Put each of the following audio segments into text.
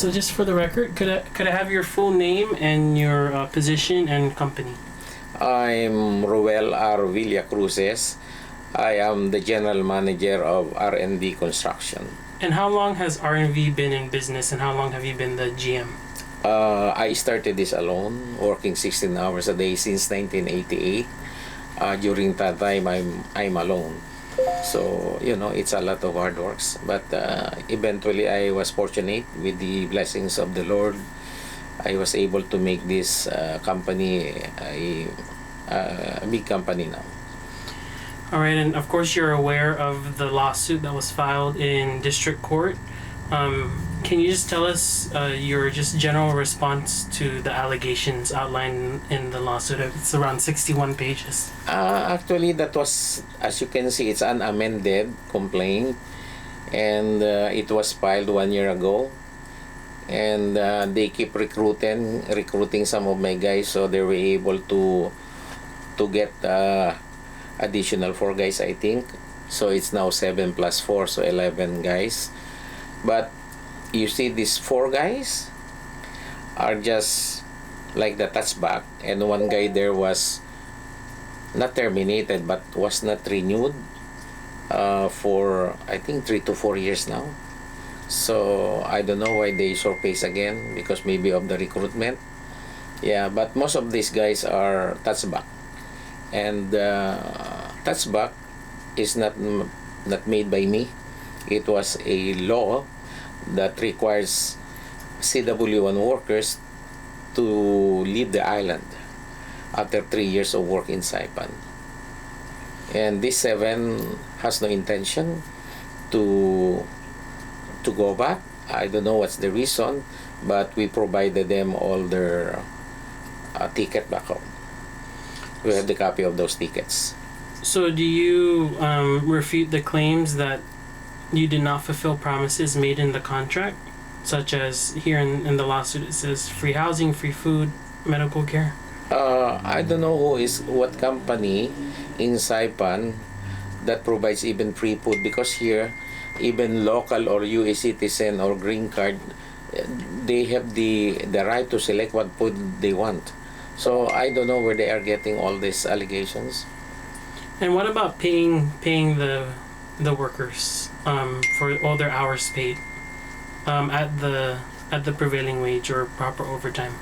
So just for the record, could I have your full name and your position and company? I'm Ruel R. Villacrusis. I am the general manager of RNV Construction. And how long has RNV been in business, and how long have you been the GM? I started this alone, working 16 hours a day since 1988. During that time, I'm alone. So, it's a lot of hard works. But eventually, I was fortunate with the blessings of the Lord. I was able to make this company a big company now. All right, and of course you're aware of the lawsuit that was filed in district court. Can you just tell us your just general response to the allegations outlined in the lawsuit? It's around 61 pages. Actually, that was, as you can see, it's an amended complaint, and it was filed 1 year ago. And they keep recruiting some of my guys, so they were able to get additional 4 guys, I think. So it's now 7 plus 4, so 11 guys. But you see, these 4 guys are just like the touchback, and 1 guy there was not terminated but was not renewed for I think 3 to 4 years now. So I don't know why they surface again, because maybe of the recruitment. Yeah, but most of these guys are touchback, and touchback is not made by me. It was a law that requires CW1 workers to leave the island after 3 years of work in Saipan. And this 7 has no intention to go back. I don't know what's the reason, but we provided them all their ticket back home. We have the copy of those tickets. So do you refute the claims that you did not fulfill promises made in the contract, such as here in the lawsuit it says free housing, free food, medical care? I don't know what company in Saipan that provides even free food, because here even local or US citizen or green card, they have the right to select what food they want. So I don't know where they are getting all these allegations. And what about paying the workers for all their hours paid at the prevailing wage or proper overtime?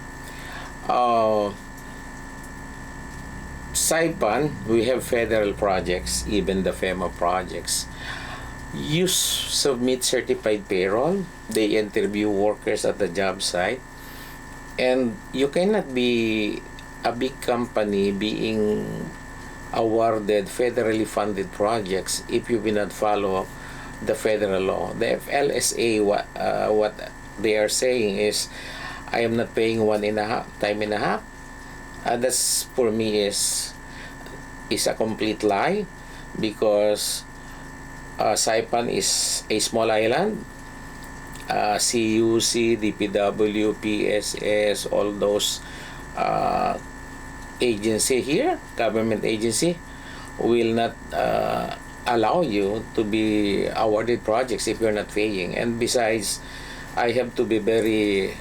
Saipan, we have federal projects, even the FEMA projects. You submit certified payroll, they interview workers at the job site, and you cannot be a big company being awarded federally funded projects if you will not follow the federal law. The FLSA, what they are saying is, I am not paying 1.5 time. That's, for me, is a complete lie, because Saipan is a small island. CUC, DPW, PSS, all those agency here, government agency, will not allow you to be awarded projects if you're not paying. And besides, I have to be very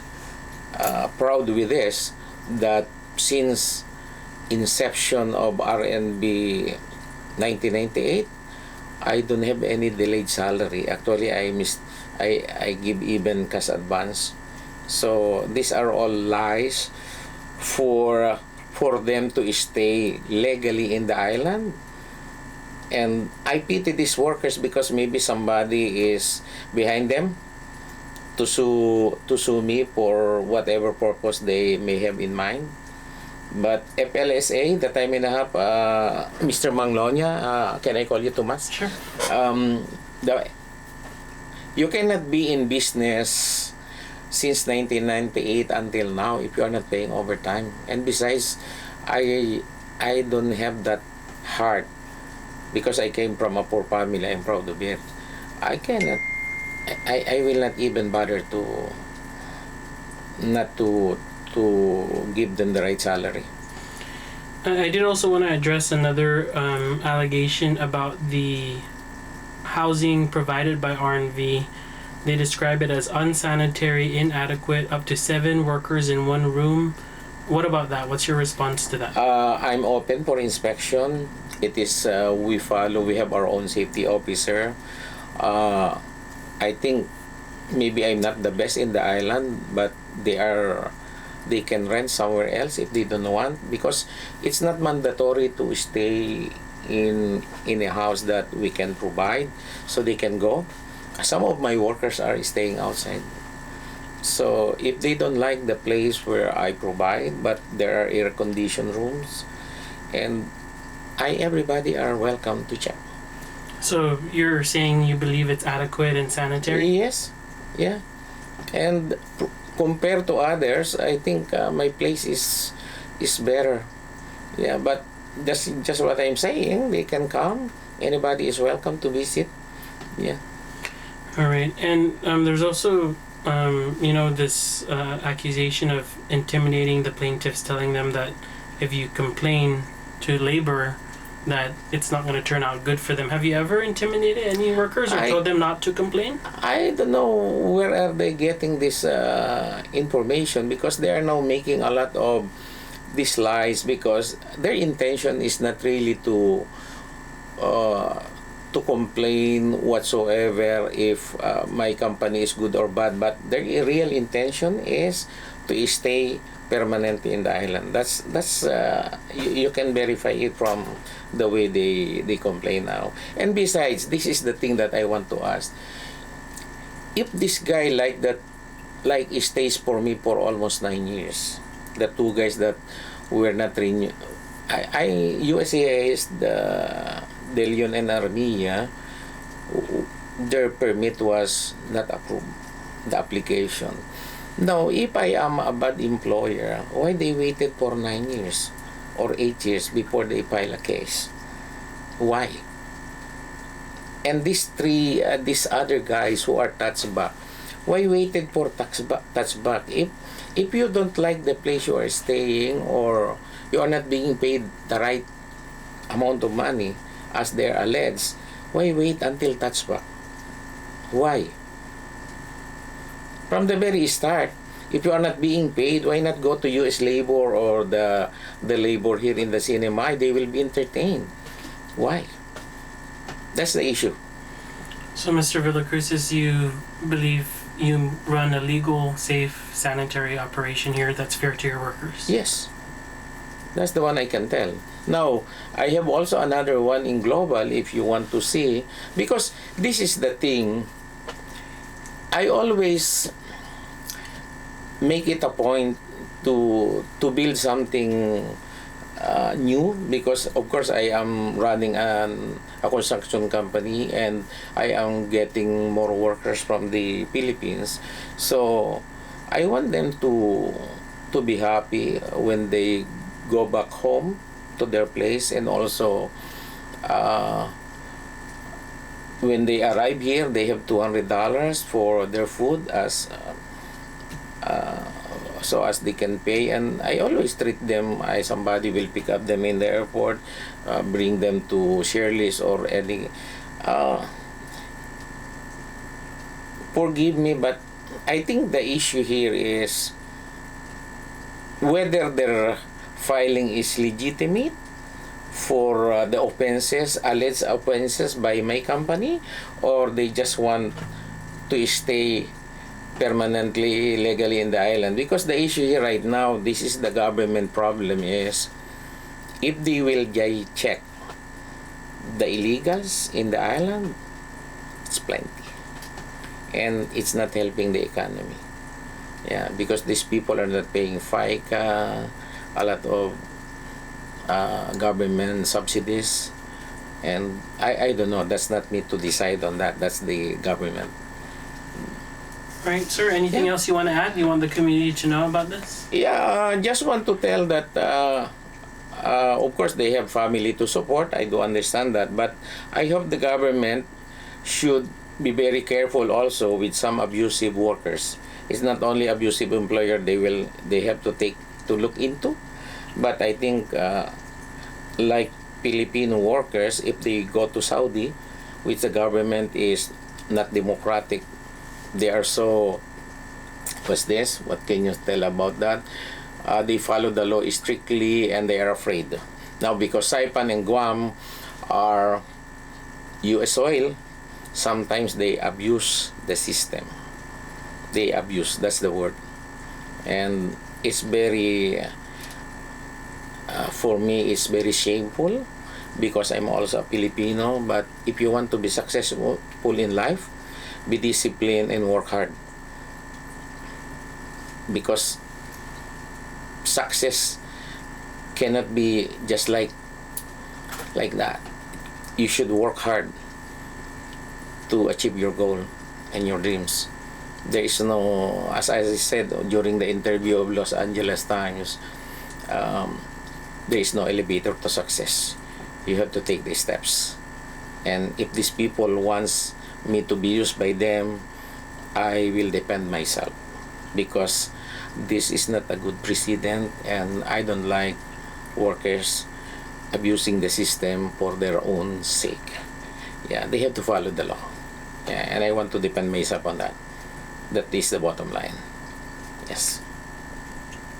proud with this, that since inception of RNB 1998, I don't have any delayed salary. Actually, I give even cash advance. So these are all lies for them to stay legally in the island. And I pity these workers, because maybe somebody is behind them to sue me for whatever purpose they may have in mind. But FLSA, the time and a half, Mr. Manglona, can I call you Thomas? Sure. You cannot be in business since 1998 until now if you are not paying overtime. And besides, I don't have that heart, because I came from a poor family. I'm proud of it. I cannot. I will not even bother to give them the right salary. I did also want to address another allegation about the housing provided by RNV They describe it as unsanitary, inadequate, up to 7 workers in one room. What about that? What's your response to that? I'm open for inspection. It is we have our own safety officer. I think maybe I'm not the best in the island, but they can rent somewhere else if they don't want, because it's not mandatory to stay in a house that we can provide, so they can go. Some of my workers are staying outside. So if they don't like the place where I provide, but there are air conditioned rooms, and everybody are welcome to check. So you're saying you believe it's adequate and sanitary? Yes, yeah, and compared to others, I think my place is better. Yeah, but just what I'm saying, they can come. Anybody is welcome to visit. Yeah. All right, and there's also this accusation of intimidating the plaintiffs, telling them that if you complain to labor, that it's not going to turn out good for them. Have you ever intimidated any workers or told them not to complain? I don't know where are they getting this information, because they are now making a lot of these lies, because their intention is not really to complain whatsoever if my company is good or bad, but their real intention is to stay permanently in the island. That's you can verify it from the way they complain now. And besides, this is the thing that I want to ask. If this guy like that, like he stays for me for almost 9 years, the 2 guys that were not renewed, USAIS, the De Leon and Armilla, their permit was not approved, the application. Now, if I am a bad employer, why they waited for 9 years or 8 years before they file a case? Why? And these other guys who are touchback, why waited for touchback? If you don't like the place you are staying, or you are not being paid the right amount of money as they're alleged, why wait until touchback? Why? From the very start, if you are not being paid, why not go to US Labor or the labor here in the CNMI? They will be entertained. Why? That's the issue. So, Mr. Villacrusis, you believe you run a legal, safe, sanitary operation here that's fair to your workers? Yes. That's the one I can tell. Now, I have also another one in global if you want to see, because this is the thing. I always make it a point to build something new, because of course I am running a construction company, and I am getting more workers from the Philippines. So I want them to be happy when they go back home to their place, and also when they arrive here, they have $200 for their food as so as they can pay. And I always treat them, somebody will pick up them in the airport, bring them to Shirley's or any. Forgive me, but I think the issue here is whether their filing is legitimate for the offenses, alleged offenses by my company, or they just want to stay permanently legally in the island. Because the issue here right now, this is the government problem, is if they will check the illegals in the island, it's plenty, and it's not helping the economy. Yeah, because these people are not paying FICA, a lot of government subsidies, and I don't know. That's not me to decide on that. That's the government. Right, sir. Anything else you want to add? You want the community to know about this? Yeah, just want to tell that of course they have family to support. I do understand that, but I hope the government should be very careful also with some abusive workers. It's not only abusive employer they have to look into, but I think like Filipino workers, if they go to Saudi, which the government is not democratic They are so, what's this? What can you tell about that? They follow the law strictly and they are afraid. Now, because Saipan and Guam are U.S. oil, sometimes they abuse the system. They abuse, that's the word. And it's very, for me, it's very shameful because I'm also a Filipino. But if you want to be successful in life, be disciplined and work hard. Because success cannot be just like that. You should work hard to achieve your goal and your dreams. There is no, as I said during the interview of Los Angeles Times, there is no elevator to success. You have to take the steps. And if these people wants me to be used by them, I will defend myself, because this is not a good precedent, and I don't like workers abusing the system for their own sake. Yeah, they have to follow the law. Yeah, and I want to defend myself on that. That is the bottom line. Yes.